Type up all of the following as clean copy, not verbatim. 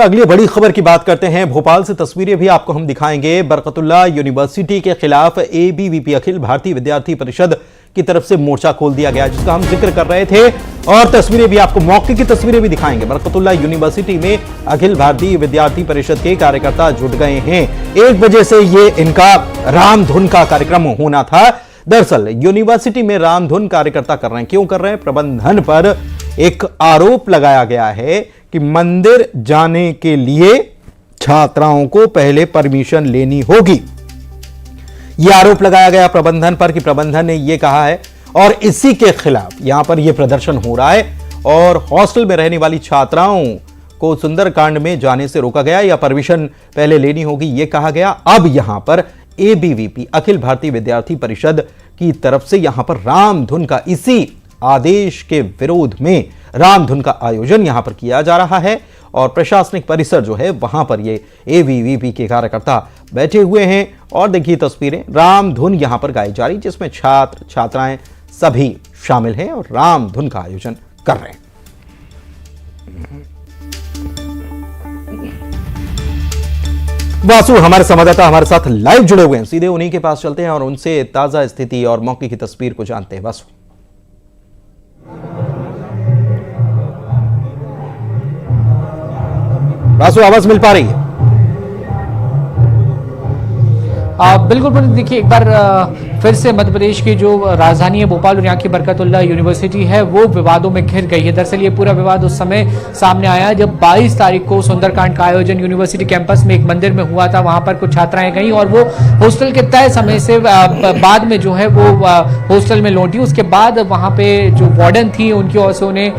अगली बड़ी खबर की बात करते हैं। भोपाल से तस्वीरें भी आपको हम दिखाएंगे। बरकतुल्लाह यूनिवर्सिटी के खिलाफ एबीवीपी अखिल भारतीय विद्यार्थी परिषद की तरफ से मोर्चा खोल दिया गया, जिसका हम जिक्र कर रहे थे, और तस्वीरें भी आपको मौके की तस्वीरें भी दिखाएंगे। बरकतुल्लाह यूनिवर्सिटी में अखिल भारतीय विद्यार्थी परिषद के कार्यकर्ता जुट गए हैं। 1 बजे से ये इनका रामधुन का कार्यक्रम होना था। दरअसल यूनिवर्सिटी में रामधुन कार्यकर्ता कर रहे हैं। क्यों कर रहे हैं? प्रबंधन पर एक आरोप लगाया गया है कि मंदिर जाने के लिए छात्राओं को पहले परमिशन लेनी होगी। यह आरोप लगाया गया प्रबंधन पर कि प्रबंधन ने यह कहा है, और इसी के खिलाफ यहां पर यह प्रदर्शन हो रहा है। और हॉस्टल में रहने वाली छात्राओं को सुंदरकांड में जाने से रोका गया, या परमिशन पहले लेनी होगी यह कहा गया। अब यहां पर एबीवीपी अखिल भारतीय विद्यार्थी परिषद की तरफ से यहां पर रामधुन का, इसी आदेश के विरोध में रामधुन का आयोजन यहां पर किया जा रहा है। और प्रशासनिक परिसर जो है वहां पर ये एबीवीपी के कार्यकर्ता बैठे हुए हैं। और देखिए तस्वीरें, रामधुन यहां पर गाई जा रही, जिसमें छात्र छात्राएं सभी शामिल हैं और रामधुन का आयोजन कर रहे हैं। वासु हमारे संवाददाता हमारे साथ लाइव जुड़े हुए हैं, सीधे उन्हीं के पास चलते हैं और उनसे ताजा स्थिति और मौके की तस्वीर को जानते हैं। वासु, आवाज मिल पा रही है? बिल्कुल। देखिए, एक बार फिर से मध्य प्रदेश की जो राजधानी है भोपाल और यहाँ की बरकतुल्लाह यूनिवर्सिटी है वो विवादों में घिर गई है। दरअसल ये पूरा विवाद उस समय सामने आया जब 22 तारीख को सुंदरकांड का आयोजन यूनिवर्सिटी कैंपस में एक मंदिर में हुआ था। वहां पर कुछ छात्राएं गईं और वो हॉस्टल के तय समय से बाद में जो है वो हॉस्टल में लौटी। उसके बाद वहां पे जो वार्डन थी उनकी ओर से उन्हें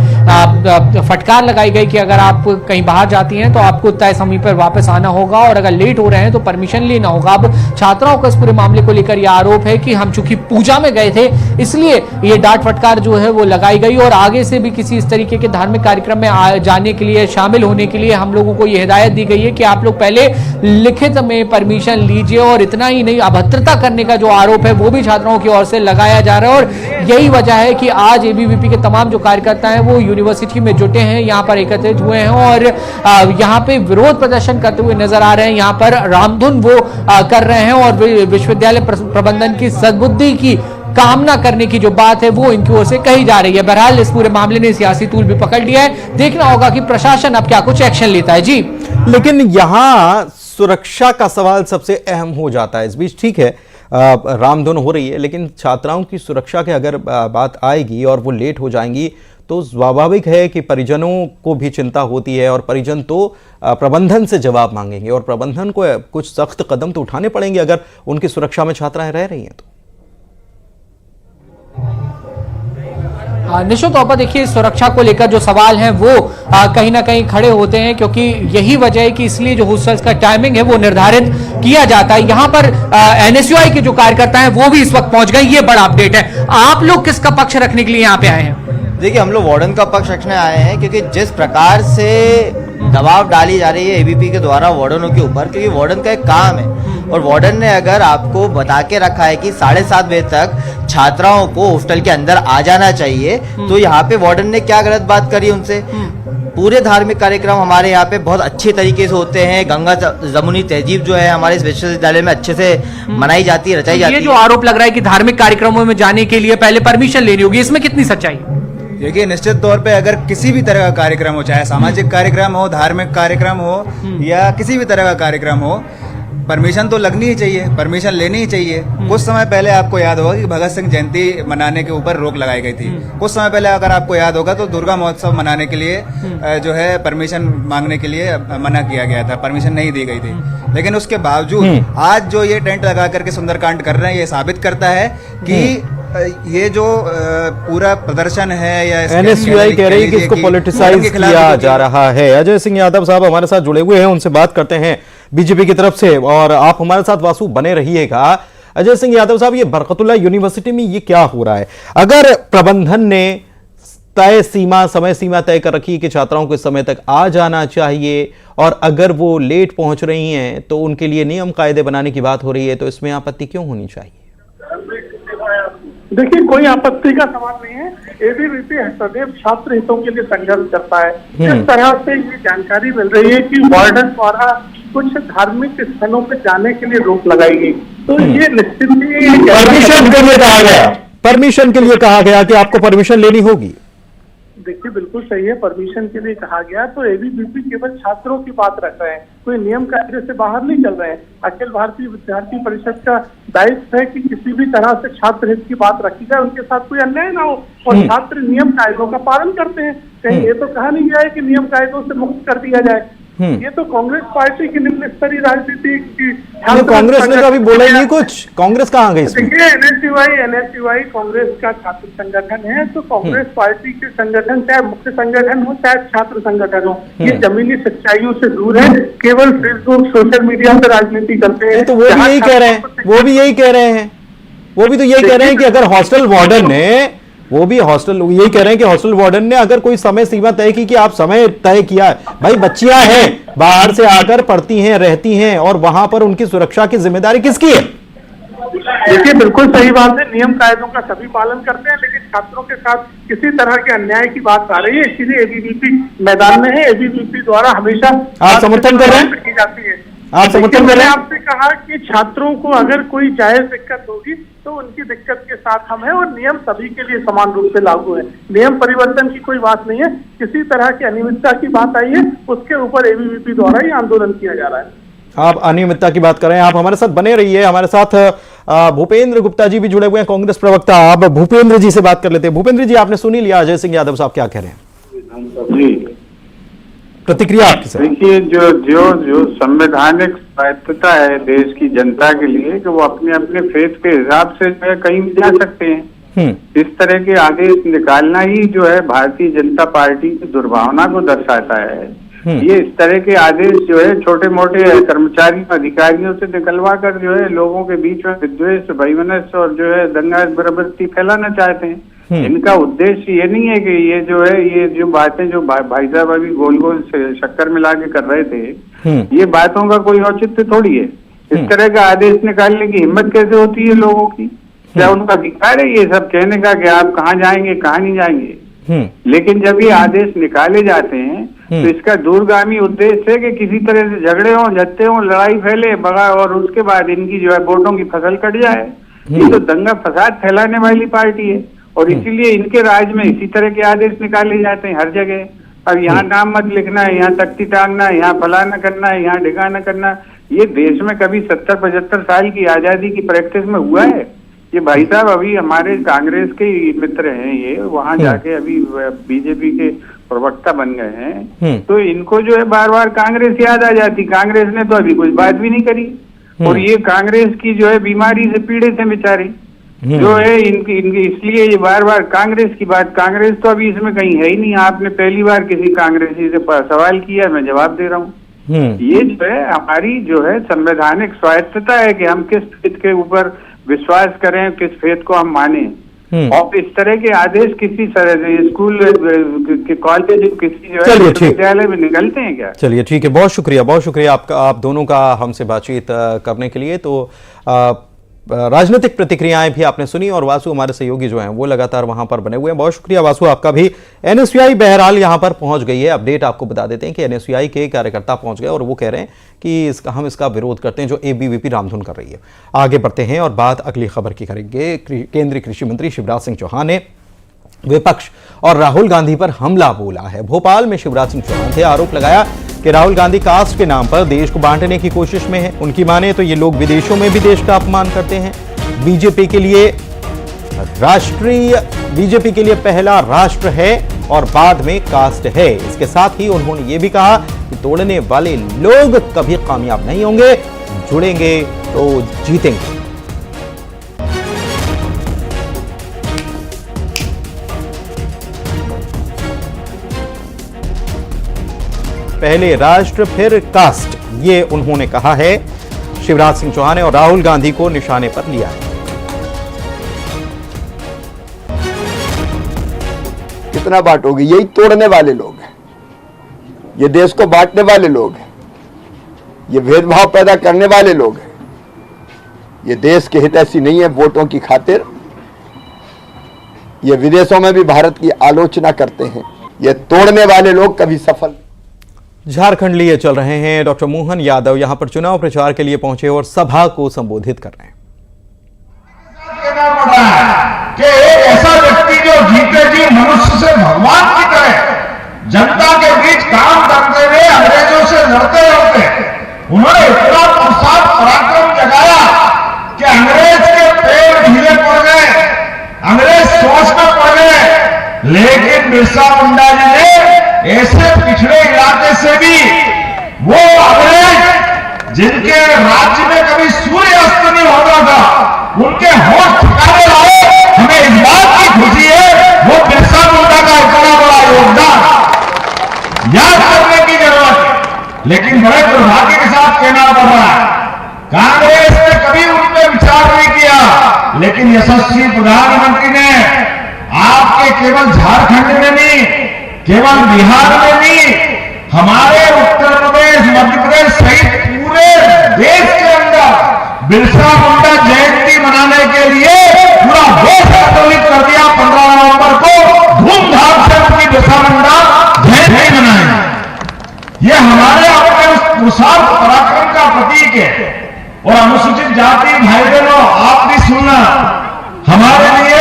फटकार लगाई गई कि अगर आप कहीं बाहर जाती हैं तो आपको तय समय पर वापस आना होगा, और अगर लेट हो रहे हैं तो परमिशन लेना होगा। अब छात्राओं का इस पूरे मामले को लेकर यह आरोप है कि हम चूंकि पूजा में गए थे इसलिए ये डांट फटकार जो है वो लगाई गई, और आगे से भी किसी इस तरीके के धार्मिक कार्यक्रम में जाने के लिए, शामिल होने के लिए हम लोगों को ये हिदायत दी गई है कि आप लोग पहले लिखित में परमिशन लीजिए। और इतना ही नहीं, अभद्रता करने का जो आरोप है वो भी छात्राओं की ओर से लगाया जा रहा है। और यही वजह है कि आज एबीवीपी के तमाम जो कार्यकर्ता हैं वो यूनिवर्सिटी में जुटे हैं, यहाँ पर एकत्रित हुए हैं और यहाँ पे विरोध प्रदर्शन करते हुए नजर आ रहे हैं। यहाँ पर रामधुन वो कर रहे हैं और विश्वविद्यालय प्रबंधन की सद्बुद्धि की कामना करने की जो बात है वो इनकी ओर से कही जा रही है। बहरहाल इस पूरे मामले ने सियासी तूल भी पकड़ लिया है। देखना होगा कि प्रशासन अब क्या कुछ एक्शन लेता है। जी, लेकिन यहां सुरक्षा का सवाल सबसे अहम हो जाता है। इस बीच ठीक है, रामधुन हो रही है, लेकिन छात्राओं की सुरक्षा की अगर बात आएगी और वो लेट हो जाएंगी तो स्वाभाविक है कि परिजनों को भी चिंता होती है, और परिजन तो प्रबंधन से जवाब मांगेंगे और प्रबंधन को कुछ सख्त कदम तो उठाने पड़ेंगे अगर उनकी सुरक्षा में छात्राएं रह रही हैं तो। निश्चित तौर पर देखिए, सुरक्षा को लेकर जो सवाल हैं वो कहीं ना कहीं खड़े होते हैं, क्योंकि यही वजह है कि इसलिए जो हॉस्टल्स का टाइमिंग है वो निर्धारित किया जाता है। यहाँ पर एनएसयूआई के जो कार्यकर्ता हैं वो भी इस वक्त पहुंच गए। ये बड़ा अपडेट है। आप लोग किसका पक्ष रखने के लिए यहाँ पे आए हैं? देखिए, हम लोग वार्डन का पक्ष रखने आए हैं, क्योंकि जिस प्रकार से दबाव डाली जा रही है एबीवीपी के द्वारा वार्डनों के ऊपर, क्योंकि वार्डन का एक काम है, और वार्डन ने अगर आपको बता के रखा है कि 7:30 बजे तक छात्राओं को हॉस्टल के अंदर आ जाना चाहिए, तो यहाँ पे वार्डन ने क्या गलत बात करी उनसे? पूरे धार्मिक कार्यक्रम हमारे यहाँ पे बहुत अच्छे तरीके से होते हैं। गंगा जमुनी तहजीब जो है हमारे इस विश्वविद्यालय में अच्छे से मनाई जाती है, रचाई जाती है। ये जो आरोप लग रहा है कि धार्मिक कार्यक्रमों में जाने के लिए पहले परमिशन लेनी होगी, इसमें कितनी सच्चाई? देखिए, निश्चित तौर पे अगर किसी भी तरह का कार्यक्रम हो, चाहे सामाजिक कार्यक्रम हो, धार्मिक कार्यक्रम हो, या किसी भी तरह का कार्यक्रम हो, परमिशन तो लगनी ही चाहिए, परमिशन लेनी ही चाहिए। कुछ समय पहले आपको याद होगा कि भगत सिंह जयंती मनाने के ऊपर रोक लगाई गई थी। कुछ समय पहले अगर आपको याद होगा तो दुर्गा महोत्सव मनाने के लिए जो है परमिशन मांगने के लिए मना किया गया था, परमिशन नहीं दी गई थी। लेकिन उसके बावजूद आज जो ये टेंट लगा करके सुंदरकांड कर रहे हैं, ये साबित करता है कि ये जो पूरा प्रदर्शन है, या एनएसयूआई कह रही है कि इसको पॉलिटिसाइज किया जा रहा है। अजय सिंह यादव साहब हमारे साथ जुड़े हुए हैं, उनसे बात करते हैं बीजेपी की तरफ से, और आप हमारे साथ वासु बने रहिएगा। अजय सिंह यादव साहब, ये बरकतुल्लाह यूनिवर्सिटी में ये क्या हो रहा है? अगर प्रबंधन ने तय सीमा, समय सीमा तय कर रखी है कि छात्राओं को इस समय तक आ जाना चाहिए, और अगर वो लेट पहुंच रही हैं तो उनके लिए नियम कायदे बनाने की बात हो रही है, तो इसमें आपत्ति क्यों होनी चाहिए? देखिए, कोई आपत्ति का सवाल नहीं है। एबीवीपी सदैव छात्र हितों के लिए संघर्ष करता है। जिस तरह से ये जानकारी मिल रही है कि वार्डन द्वारा कुछ धार्मिक स्थलों पर जाने के लिए रोक लगाई गई, तो ये निश्चित ही परमिशन के लिए कहा गया, परमिशन के लिए कहा गया कि आपको परमिशन लेनी होगी। देखिए, बिल्कुल सही है, परमिशन के लिए कहा गया। तो एबीवीपी केवल छात्रों की बात रख रहे हैं, कोई नियम कायदे से बाहर नहीं चल रहे हैं। अखिल भारतीय विद्यार्थी परिषद का दायित्व है कि किसी भी तरह से छात्र हित की बात रखी जाए, उनके साथ कोई अन्याय ना हो, और छात्र नियम कायदों का पालन करते हैं। कहीं ये तो कहा नहीं गया है कि नियम कायदों से मुक्त कर दिया जाए। ये तो कांग्रेस पार्टी की निम्न स्तरीय राजनीति की। कांग्रेस ने तो अभी बोला ही नहीं कुछ, कांग्रेस कहाँ गई इसमें? देखिए, एनएसयूआई कांग्रेस का छात्र संगठन है, तो कांग्रेस पार्टी के संगठन, चाहे मुख्य संगठन हो चाहे छात्र संगठन हो, ये जमीनी सच्चाइयों से दूर है, केवल फेसबुक सोशल मीडिया पर राजनीति करते हैं। तो वो भी यही कह रहे हैं, वो भी यही कह रहे हैं, वो भी तो यही कह रहे हैं कि अगर हॉस्टल वार्डन ने, वो भी यही कह रहे हैं कि हॉस्टल वार्डन ने अगर कोई समय सीमा तय की कि आप समय तय किया है, भाई बच्चियां हैं, बाहर से आकर पढ़ती हैं, रहती हैं, और वहां पर उनकी सुरक्षा की जिम्मेदारी किसकी है? देखिए, बिल्कुल सही बात है, नियम कायदों का सभी पालन करते हैं, लेकिन छात्रों के साथ किसी तरह के अन्याय की बात आ रही है, इसीलिए एबीवीपी मैदान में है। एबीवीपी द्वारा हमेशा आप समर्थन कर रहे हैं, की जाती है। आप समर्थन कर रहे हैं? आपसे कहा कि छात्रों को अगर कोई जायज दिक्कत होगी तो उनकी दिक्कत के साथ हम हैं, और नियम सभी के लिए समान रूप से लागू है। नियम परिवर्तन की कोई बात नहीं है। किसी तरह की अनियमितता की बात आई है, उसके ऊपर एबीवीपी द्वारा ही आंदोलन किया जा रहा है। आप अनियमितता की बात कर रहे हैं, आप हमारे साथ बने रहिए। हमारे साथ भूपेंद्र गुप्ता जी भी जुड़े हुए हैं, कांग्रेस प्रवक्ता। आप भूपेंद्र जी से बात कर लेते हैं। भूपेंद्र जी, आपने सुनी लिया अजय सिंह यादव साहब क्या कह रहे हैं जी, प्रतिक्रिया आपकी सर। देखिए, जो संवैधानिक स्वायत्तता है देश की जनता के लिए कि वो अपने अपने फेथ के हिसाब से जो है कहीं भी जा सकते हैं, इस तरह के आदेश निकालना ही जो है भारतीय जनता पार्टी की दुर्भावना को दर्शाता है। ये इस तरह के आदेश जो है छोटे मोटे कर्मचारियों अधिकारियों से निकलवा कर जो है लोगों के बीच में विद्वेष, वैमनस्य और जो है दंगा बराबरती फैलाना चाहते हैं। इनका उद्देश्य ये नहीं है कि ये जो बातें जो भाई साहब अभी गोल गोल शक्कर मिला के कर रहे थे, ये बातों का कोई औचित्य थोड़ी है। इस तरह का आदेश निकालने की हिम्मत कैसे होती है लोगों की? क्या उनका अधिकार है ये सब कहने का कि आप कहाँ जाएंगे कहाँ नहीं जाएंगे? लेकिन जब ये आदेश निकाले जाते हैं तो इसका दूरगामी उद्देश्य है कि किसी तरह से झगड़े हों, झत्ते हों, लड़ाई फैले बड़ा, और उसके बाद इनकी जो है वोटों की फसल कट जाए। ये तो दंगा फसाद फैलाने वाली पार्टी है, और इसीलिए इनके राज में इसी तरह के आदेश निकाले जाते हैं हर जगह। अब यहाँ नाम मत लिखना है, यहाँ तख्ती टांगना है, यहाँ फलाना करना है, यहाँ ढिकाना करना। ये देश में कभी 70-75 साल की आजादी की प्रैक्टिस में हुआ है? ये भाई साहब अभी हमारे कांग्रेस के मित्र हैं, ये वहां जाके अभी बीजेपी के प्रवक्ता बन गए हैं, तो इनको जो है बार बार कांग्रेस याद आ जाती। कांग्रेस ने तो अभी कुछ बात भी नहीं करी, और ये कांग्रेस की जो है बीमारी से पीड़ित है बेचारे, जो है इनकी इसलिए ये बार बार कांग्रेस की बात। कांग्रेस तो अभी इसमें कहीं है ही नहीं। आपने पहली बार किसी कांग्रेसी से सवाल किया, मैं जवाब दे रहा हूँ। ये जो है हमारी जो है संवैधानिक स्वायत्तता है कि हम किस फेथ के ऊपर विश्वास करें, किस फेथ को हम माने। और इस तरह के आदेश किसी स्कूल के कॉलेज किसी जो है विद्यालय में निकलते हैं क्या? चलिए ठीक है, बहुत शुक्रिया आपका, आप दोनों का हमसे बातचीत करने के लिए। तो राजनीतिक प्रतिक्रियाएं भी आपने सुनी, और वासु हमारे सहयोगी जो हैं वो लगातार वहां पर बने हुए हैं। बहुत शुक्रिया वासु आपका भी। एनएसयूआई बहरहाल यहां पर पहुंच गई है। अपडेट आपको बता देते हैं कि एनएसयूआई के कार्यकर्ता पहुंच गए, और वो कह रहे हैं कि हम इसका विरोध करते हैं जो एबीवीपी रामधुन कर रही है। आगे बढ़ते हैं और बात अगली खबर की करेंगे। केंद्रीय कृषि मंत्री शिवराज सिंह चौहान ने विपक्ष और राहुल गांधी पर हमला बोला है। भोपाल में शिवराज सिंह चौहान थे, आरोप लगाया कि राहुल गांधी कास्ट के नाम पर देश को बांटने की कोशिश में है। उनकी माने तो ये लोग विदेशों में भी देश का अपमान करते हैं। बीजेपी के लिए पहला राष्ट्र है और बाद में कास्ट है। इसके साथ ही उन्होंने ये भी कहा कि तोड़ने वाले लोग कभी कामयाब नहीं होंगे, जुड़ेंगे तो जीतेंगे। पहले राष्ट्र फिर कास्ट, ये उन्होंने कहा है। शिवराज सिंह चौहान ने और राहुल गांधी को निशाने पर लिया है। कितना बांटोगे? यही तोड़ने वाले लोग हैं, ये देश को बांटने वाले लोग हैं, ये भेदभाव पैदा करने वाले लोग हैं। ये देश के हित ऐसी नहीं है वोटों की खातिर ये विदेशों में भी भारत की आलोचना करते हैं। ये तोड़ने वाले लोग कभी सफल। झारखंड लिए चल रहे हैं डॉक्टर मोहन यादव यहां पर चुनाव प्रचार के लिए पहुंचे और सभा को संबोधित कर रहे हैं। कि एक ऐसा व्यक्ति जो जीते जी मनुष्य से भगवान की तरह जनता के बीच काम करते हुए अंग्रेजों से लड़ते उन्होंने इतना पुरुषार्थ पराक्रम जगाया कि अंग्रेज के पैर ढीले पड़ गए, अंग्रेज सोच में पड़ गए। लेकिन बिरसा मुंडा जी ने ऐसे पिछड़े इलाके से भी वो अंग्रेज जिनके राज्य में कभी सूर्य अस्त नहीं होता था, उनके होश ठिकाने लाए। हमें इस बात की खुशी है वो बिरसा मुंडा का इतना बड़ा योगदान याद करने की जरूरत है। लेकिन बड़े दुर्भाग्य के साथ कहना पड़ रहा है, कांग्रेस ने कभी उन पर विचार नहीं किया, लेकिन यशस्वी प्रधानमंत्री ने आपके केवल झारखंड में नहीं, केवल बिहार में नहीं, हमारे उत्तर प्रदेश, मध्य प्रदेश सहित पूरे देश के अंदर बिरसा मुंडा जयंती मनाने के लिए पूरा देश आंदोलित कर दिया। 15 नवंबर को धूमधाम से अपनी बिरसा मुंडा जयंती मनाएंगे। ये हमारे अपने उस पुरुषार्थ पराक्रम का प्रतीक है। और अनुसूचित जाति भाई बहनों, आप भी सुनना, हमारे लिए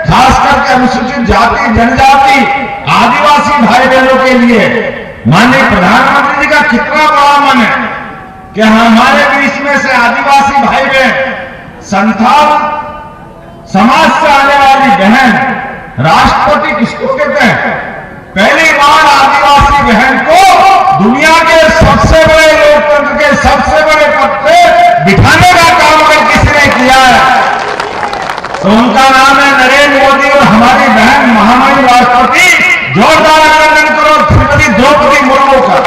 खास करके अनुसूचित जाति, जनजाति, आदिवासी भाई बहनों के लिए माननीय प्रधानमंत्री जी का कितना बड़ा मन है कि हमारे बीच में से आदिवासी भाई बहन, संथाल समाज से आने वाली बहन, राष्ट्रपति किसको कहते हैं? पहली बार आदिवासी बहन को दुनिया के सबसे बड़े लोकतंत्र के सबसे बड़े पद पे बिठाने का काम अगर किसी ने किया है तो उनका नाम है नरेंद्र मोदी। और हमारी बहन महामहिम राष्ट्रपति, जोरदार अभिनंदन करो श्रीमती द्रौपदी मुर्मू का।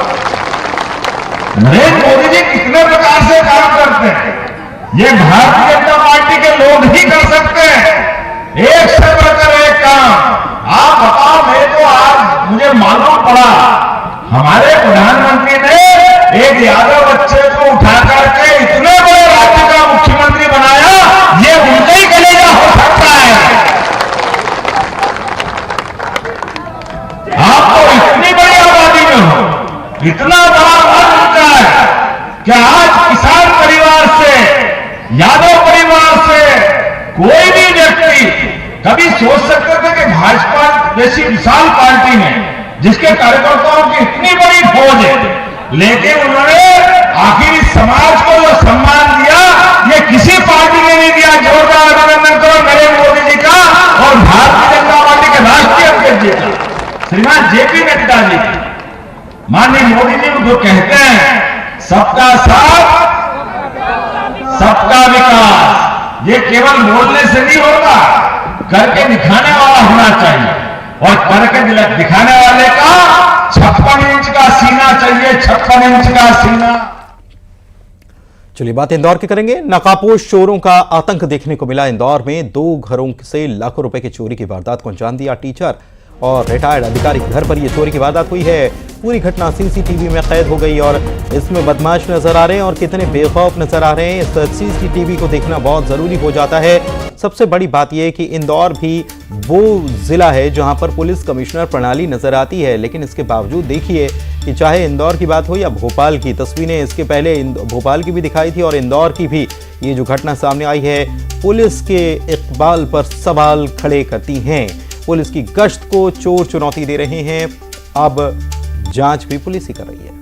नरेंद्र मोदी जी कितने प्रकार से काम करते हैं, ये भारतीय जनता पार्टी के लोग ही कर सकते हैं, एक से बढ़कर एक काम। आप बताओ, मैं तो आज मुझे मालूम पड़ा हमारे प्रधानमंत्री ने एक यादव बच्चे को उठा करके इतने बड़े राज्य का मुख्यमंत्री बनाया, ये उनका ही कलेजा हो सकता है। आप तो इतनी बड़ी आबादी में हो, इतना बड़ा मन उनका है कि आज किसान परिवार से, यादव परिवार से कोई भी व्यक्ति कभी सोच सकते थे कि भाजपा जैसी विशाल पार्टी में जिसके कार्यकर्ताओं की इतनी बड़ी फौज है, लेकिन उन्होंने आखिर इस समाज को जो सम्मान दिया ये किसी पार्टी ने नहीं दिया। जोरदार अभिनंदन करो नरेंद्र मोदी जी का और भारतीय जनता पार्टी के राष्ट्रीय अध्यक्ष जी का, श्रीमान जेपी नड्डा जी का। माननीय मोदी जी जो कहते हैं सबका साथ सबका विकास, ये केवल बोलने से नहीं होता, करके दिखाने वाला होना चाहिए। और करके दिखाने वाले का 56 इंच का सीना चाहिए, 56 इंच का सीना। चलिए बात इंदौर की करेंगे। नकाबपोश चोरों का आतंक देखने को मिला इंदौर में। 2 घरों से लाखों रुपए की चोरी की वारदात को अंजाम दिया टीचर और रिटायर्ड अधिकारी के घर पर यह चोरी की वारदात हुई है। पूरी घटना सीसीटीवी में कैद हो गई और इसमें बदमाश नजर आ रहे हैं और कितने बेखौफ नजर आ रहे हैं। इस सीसीटीवी को देखना बहुत जरूरी हो जाता है। सबसे बड़ी बात यह है कि इंदौर भी वो जिला है जहां पर पुलिस कमिश्नर प्रणाली नजर आती है, लेकिन इसके बावजूद देखिए कि चाहे इंदौर की बात हो या भोपाल की, तस्वीरें इसके पहले भोपाल की भी दिखाई थी और इंदौर की भी ये जो घटना सामने आई है पुलिस के इकबाल पर सवाल खड़े करती हैं। पुलिस की गश्त को चोर चुनौती दे रहे हैं। अब जांच भी पुलिस ही कर रही है।